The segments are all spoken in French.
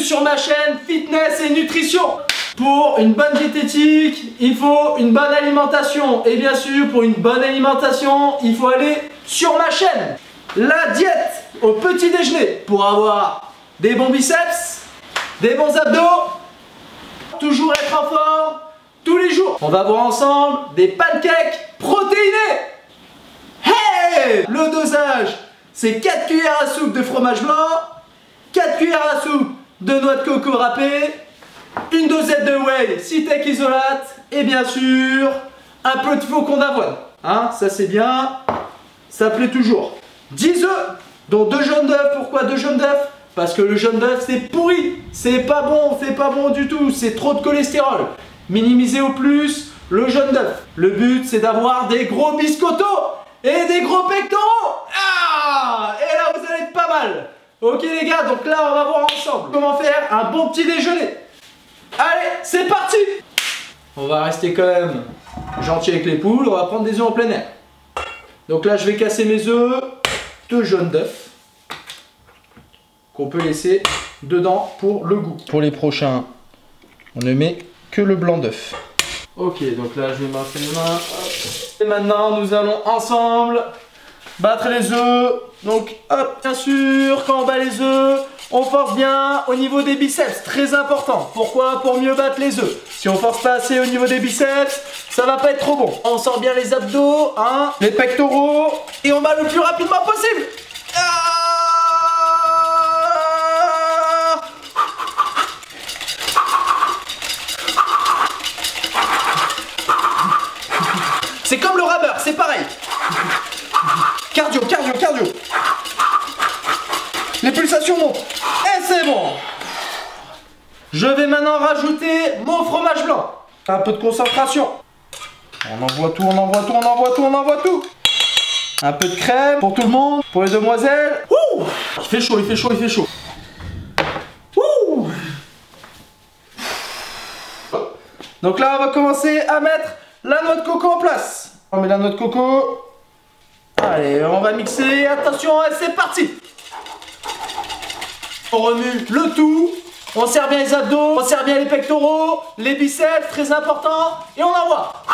sur ma chaîne Fitness et Nutrition. Pour une bonne diététique, il faut une bonne alimentation. Et bien sûr, pour une bonne alimentation, il faut aller sur ma chaîne. La diète au petit déjeuner pour avoir des bons biceps, des bons abdos, toujours être en forme tous les jours. On va voir ensemble des pancakes protéinés. Hey! Le dosage, c'est 4 cuillères à soupe de fromage blanc, 4 cuillères à soupe de noix de coco râpée, une dosette de whey Cytec isolate et bien sûr un peu de flocons d'avoine. Hein, ça c'est bien, ça plaît toujours. 10 œufs, dont 2 jaunes d'œufs. Pourquoi 2 jaunes d'œufs? Parce que le jaune d'œuf c'est pourri, c'est pas bon du tout, c'est trop de cholestérol. Minimisez au plus le jaune d'œuf. Le but c'est d'avoir des gros biscottos et des gros pectoraux. Ah! Et là vous allez être pas mal. Ok les gars, donc là on va voir ensemble comment faire un bon petit déjeuner. Allez, c'est parti! On va rester quand même gentil avec les poules, on va prendre des œufs en plein air. Donc là je vais casser mes œufs, 2 jaunes d'œufs qu'on peut laisser dedans pour le goût. Pour les prochains, on ne met que le blanc d'œuf. Ok, donc là je vais me faire les mains. Et maintenant nous allons ensemble battre les œufs. Donc hop, bien sûr, quand on bat les œufs, on force bien au niveau des biceps, très important. Pourquoi? Pour mieux battre les œufs. Si on force pas assez au niveau des biceps, ça va pas être trop bon. On sort bien les abdos, hein, les pectoraux, et on bat le plus rapidement possible. C'est comme le rameur, c'est pareil. Cardio, cardio, cardio. Les pulsations montent. Et c'est bon. Je vais maintenant rajouter mon fromage blanc. Un peu de concentration. On envoie tout, on envoie tout, on envoie tout, on envoie tout. Un peu de crème pour tout le monde, pour les demoiselles. Ouh, il fait chaud, il fait chaud, il fait chaud. Ouh. Donc là, on va commencer à mettre la noix de coco en place. On met la noix de coco. Allez, on va mixer. Attention, et c'est parti. On remue le tout. On serre bien les abdos, on serre bien les pectoraux, les biceps, très important. Et on envoie.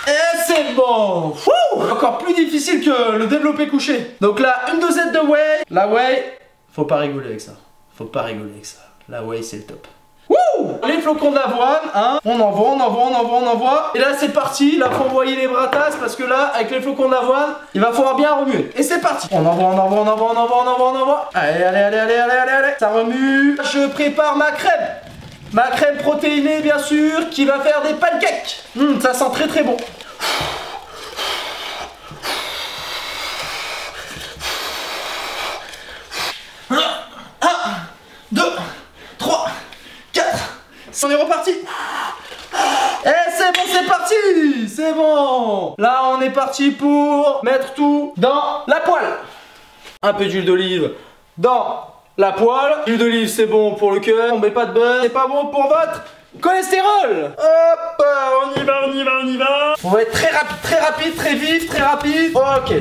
Et c'est bon. Wouh, encore plus difficile que le développé couché. Donc là, une dosette de whey. La whey, faut pas rigoler avec ça. Faut pas rigoler avec ça. La whey, c'est le top. Wouh! Les flocons d'avoine, hein. On envoie, on envoie, on envoie, on envoie. Et là, c'est parti. Là, faut envoyer les bras tasses parce que là, avec les flocons d'avoine, il va falloir bien remuer. Et c'est parti. On envoie, on envoie, on envoie, on envoie, on envoie, on envoie. Allez, allez, allez, allez, allez, allez, allez. Ça remue. Je prépare ma crème. Ma crème protéinée, bien sûr, qui va faire des pancakes. Ça sent très, très bon. 1, 2, 3, 4. On est reparti. Et c'est bon, c'est parti. C'est bon. Là, on est parti pour mettre tout dans la poêle. Un peu d'huile d'olive dans la poêle. L'huile d'olive, c'est bon pour le cœur. On met pas de beurre. C'est pas bon pour votre cholestérol. Hop, on y va, on y va, on y va. On va être très rapide, très vif, très rapide. Ok,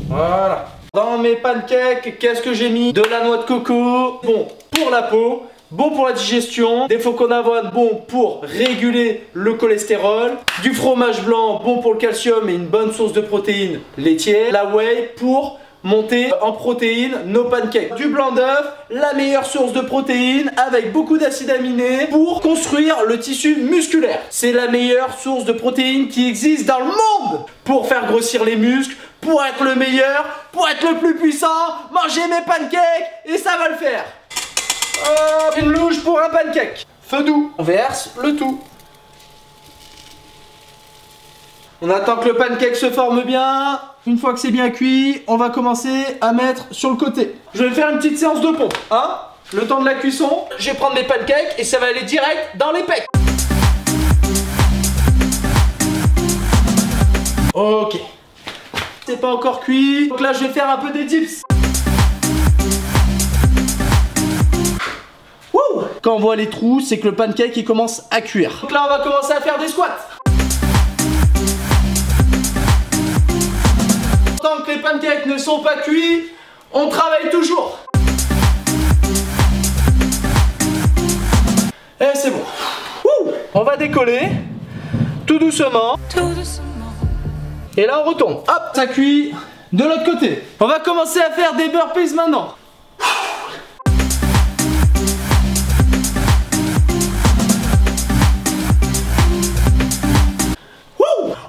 voilà. Dans mes pancakes, qu'est-ce que j'ai mis? De la noix de coco, bon pour la peau, bon pour la digestion, des flocons d'avoine, bon pour réguler le cholestérol, du fromage blanc, bon pour le calcium et une bonne source de protéines laitières, la whey pour monter en protéines nos pancakes, du blanc d'œuf, la meilleure source de protéines avec beaucoup d'acides aminés pour construire le tissu musculaire. C'est la meilleure source de protéines qui existe dans le monde pour faire grossir les muscles, pour être le meilleur, pour être le plus puissant. Mangez mes pancakes et ça va le faire. Une louche pour un pancake. Feu doux. On verse le tout. On attend que le pancake se forme bien. Une fois que c'est bien cuit, on va commencer à mettre sur le côté. Je vais faire une petite séance de pompe. Hein? Le temps de la cuisson, je vais prendre mes pancakes et ça va aller direct dans les pecs. Ok. C'est pas encore cuit. Donc là, je vais faire un peu des dips. Wouh! Quand on voit les trous, c'est que le pancake il commence à cuire. Donc là, on va commencer à faire des squats. Tant que les pancakes ne sont pas cuits, on travaille toujours. Et c'est bon. Ouh, on va décoller tout doucement. Et là on retourne. Hop, ça cuit de l'autre côté. On va commencer à faire des burpees maintenant.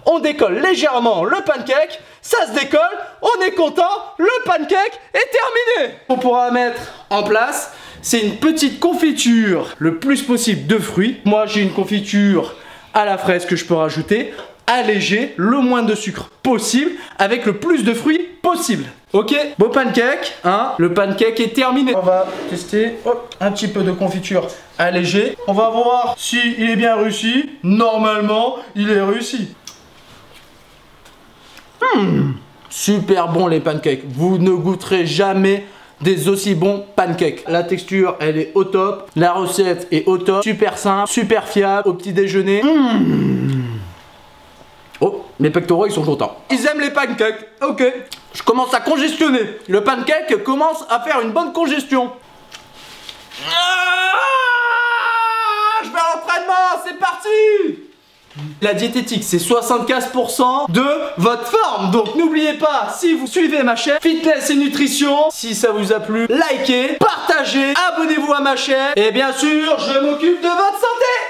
On décolle légèrement le pancake, ça se décolle, on est content, le pancake est terminé. On pourra mettre en place, c'est une petite confiture le plus possible de fruits. Moi j'ai une confiture à la fraise que je peux rajouter, allégée, le moins de sucre possible, avec le plus de fruits possible. Ok, beau pancake, hein, le pancake est terminé. On va tester, hop, un petit peu de confiture allégée. On va voir si il est bien réussi. Normalement, il est réussi. Super bon les pancakes. Vous ne goûterez jamais des aussi bons pancakes. La texture elle est au top. La recette est au top. Super simple, super fiable au petit déjeuner. Oh, mes pectoraux ils sont contents. Ils aiment les pancakes. Ok. Je commence à congestionner. Le pancake commence à faire une bonne congestion. Je vais à l'entraînement, c'est parti. La diététique, c'est 75% de votre forme. Donc n'oubliez pas, si vous suivez ma chaîne Fitness et Nutrition, si ça vous a plu, likez, partagez, abonnez-vous à ma chaîne. Et bien sûr, je m'occupe de votre santé.